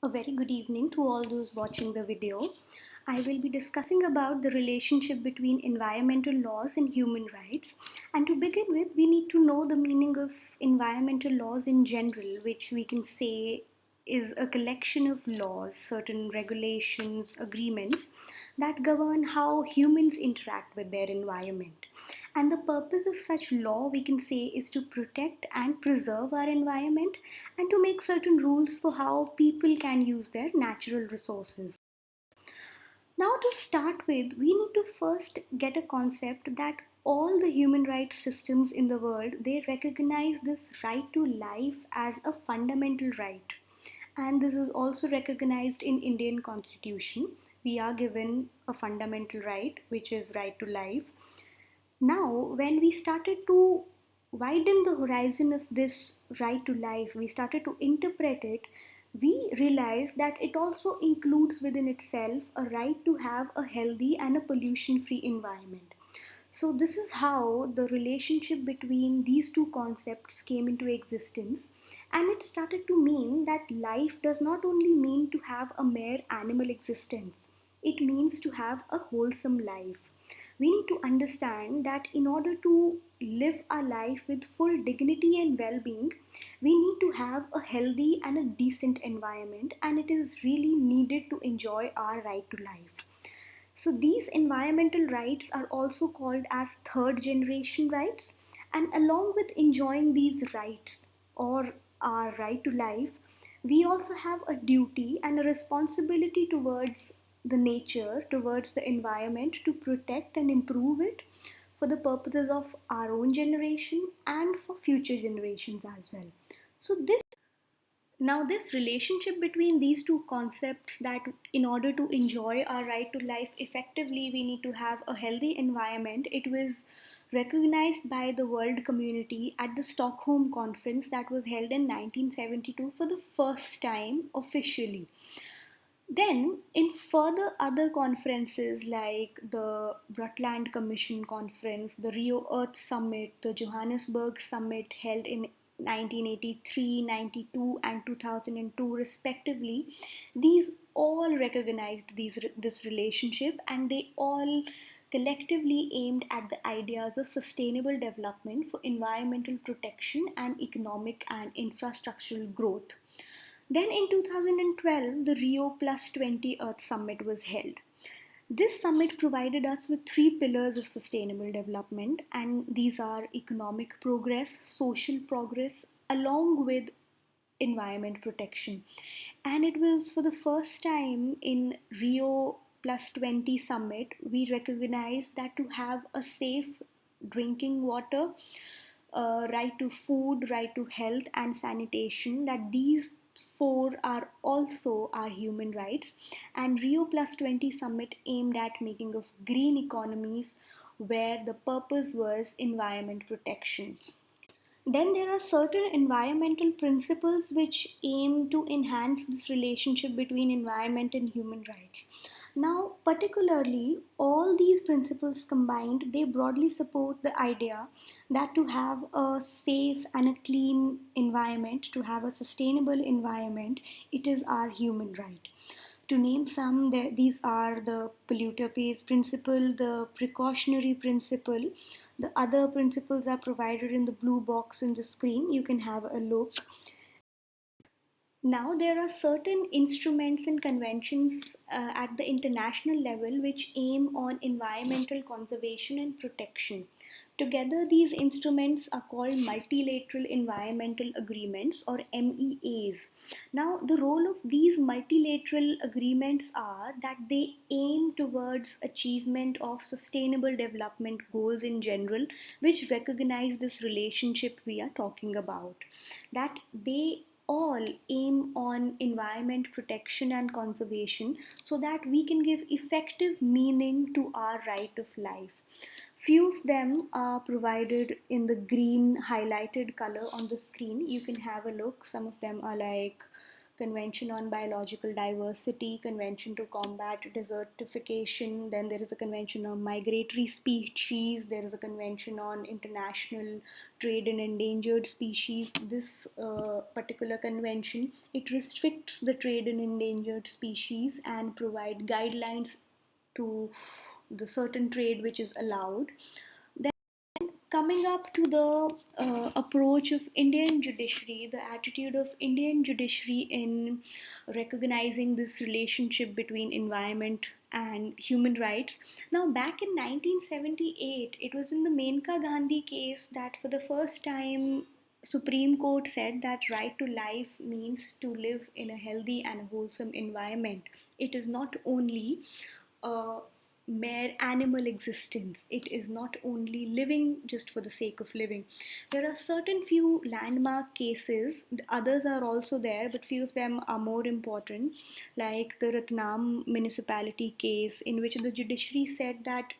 A very good evening to all those watching the video. I will be discussing about the relationship between environmental laws and human rights. And to begin with, we need to know the meaning of environmental laws in general, which we can say is a collection of laws, certain regulations, agreements that govern how humans interact with their environment. And the purpose of such law, we can say, is to protect and preserve our environment and to make certain rules for how people can use their natural resources. Now, to start with, we need to first get a concept that all the human rights systems in the world, they recognize this right to life as a fundamental right, and this is also recognized in Indian constitution. We are given a fundamental right, which is right to life. Now, when we started to widen the horizon of this right to life, we started to interpret it, we realized that it also includes within itself a right to have a healthy and a pollution free environment. So, this is how the relationship between these two concepts came into existence, and it started to mean that life does not only mean to have a mere animal existence, it means to have a wholesome life. We need to understand that in order to live our life with full dignity and well being, we need to have a healthy and a decent environment, and it is really needed to enjoy our right to life. So these environmental rights are also called as third generation rights. And along with enjoying these rights or our right to life, we also have a duty and a responsibility towards the nature, towards the environment to protect and improve it for the purposes of our own generation and for future generations as well. So this relationship between these two concepts, that in order to enjoy our right to life effectively, we need to have a healthy environment, it was recognized by the world community at the Stockholm Conference that was held in 1972 for the first time officially. Then, in further other conferences like the Brundtland Commission Conference, the Rio Earth Summit, the Johannesburg Summit held in 1983, 92, and 2002, respectively, these all recognized this relationship, and they all collectively aimed at the ideas of sustainable development for environmental protection and economic and infrastructural growth. Then in 2012, the Rio Plus 20 Earth Summit was held. This summit provided us with three pillars of sustainable development, and these are economic progress, social progress, along with environment protection. And it was for the first time in Rio Plus 20 Summit, we recognized that to have a safe drinking water, right to food, right to health, and sanitation, that these four are also our human rights. And Rio Plus 20 Summit aimed at making of green economies where the purpose was environment protection. Then there are certain environmental principles which aim to enhance this relationship between environment and human rights. Now, particularly, all these principles combined, they broadly support the idea that to have a safe and a clean environment, to have a sustainable environment, it is our human right. To name some, these are the polluter pays principle, the precautionary principle. The other principles are provided in the blue box in the screen. You can have a look. Now, there are certain instruments and conventions at the international level which aim on environmental conservation and protection. Together, these instruments are called multilateral environmental agreements, or MEAs. Now, the role of these multilateral agreements are that they aim towards achievement of sustainable development goals in general, which recognize this relationship we are talking about. That they all aim on environment protection and conservation so that we can give effective meaning to our right of life. Few of them are provided in the green highlighted color on the screen. You can have a look. Some of them are like Convention on Biological Diversity, Convention to Combat Desertification, then there is a Convention on Migratory Species, there is a Convention on International Trade in Endangered Species. This particular convention, it restricts the trade in endangered species and provide guidelines to the certain trade which is allowed. Coming up to the approach of Indian judiciary, the attitude of Indian judiciary in recognizing this relationship between environment and human rights. Now, back in 1978, it was in the Menka Gandhi case that for the first time Supreme Court said that right to life means to live in a healthy and wholesome environment. It is not only a mere animal existence. It is not only living just for the sake of living. There are certain few landmark cases, others are also there, but few of them are more important, like the Ratnam municipality case, in which the judiciary said that,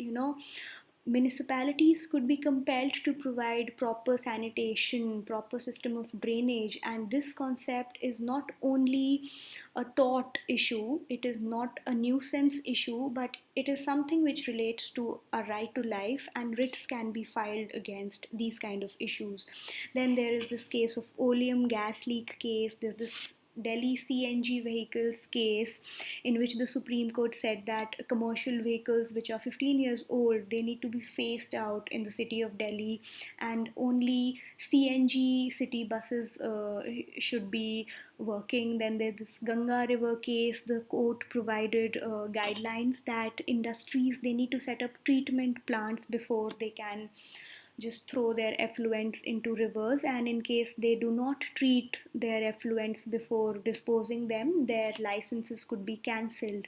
municipalities could be compelled to provide proper sanitation, proper system of drainage, and this concept is not only a tort issue, it is not a nuisance issue, but it is something which relates to a right to life, and writs can be filed against these kind of issues. Then there is this case of oleum gas leak case, there's this Delhi CNG vehicles case, in which the Supreme Court said that commercial vehicles which are 15 years old, they need to be phased out in the city of Delhi, and only CNG city buses should be working. Then there's this Ganga River case. The court provided guidelines that industries, they need to set up treatment plants before they can just throw their effluents into rivers, and in case they do not treat their effluents before disposing them, their licenses could be cancelled.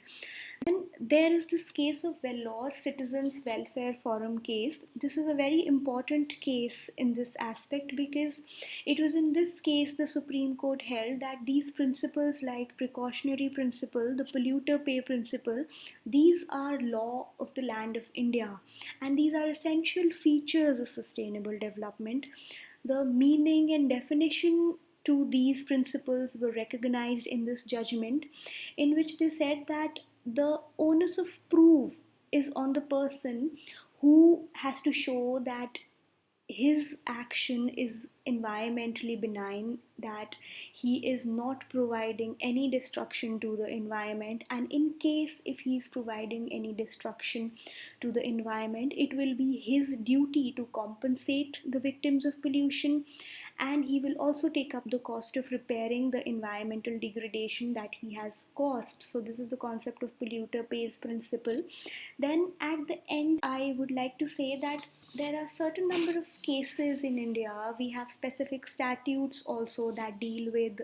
Then there is this case of Vellore Citizens Welfare Forum case. This is a very important case in this aspect because it was in this case the Supreme Court held that these principles like precautionary principle, the polluter pay principle, these are law of the land of India, and these are essential features of sustainable development. The meaning and definition to these principles were recognized in this judgment, in which they said that the onus of proof is on the person who has to show that his action is environmentally benign, that he is not providing any destruction to the environment, and in case if he is providing any destruction to the environment, it will be his duty to compensate the victims of pollution, and he will also take up the cost of repairing the environmental degradation that he has caused. So this is the concept of polluter pays principle. Then at the end, I would like to say that there are certain number of cases in India. We have specific statutes also that deal with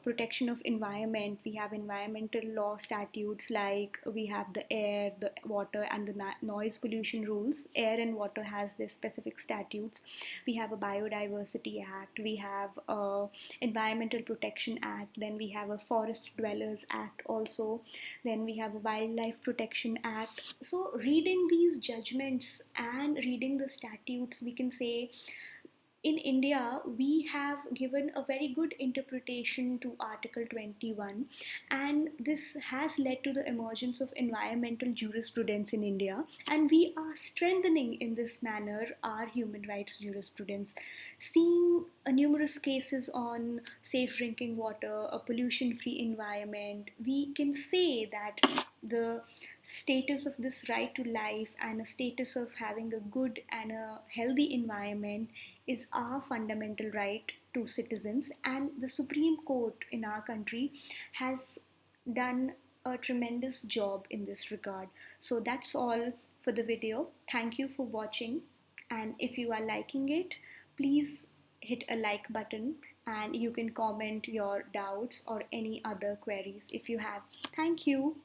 protection of environment. We have environmental law statutes, like we have the air, the water, and the noise pollution rules. Air and water has their specific statutes. We have a biodiversity act. We have a environmental protection act. Then we have a forest dwellers act also. Then we have a wildlife protection act. So reading these judgments and reading the statutes, we can say in India, we have given a very good interpretation to Article 21, and this has led to the emergence of environmental jurisprudence in India. And we are strengthening in this manner our human rights jurisprudence. Seeing numerous cases on safe drinking water, a pollution free environment, we can say that the status of this right to life and a status of having a good and a healthy environment is our fundamental right to citizens, and the Supreme Court in our country has done a tremendous job in this regard. So that's all for the video. Thank you for watching, and if you are liking it, please hit a like button, and you can comment your doubts or any other queries if you have. Thank you.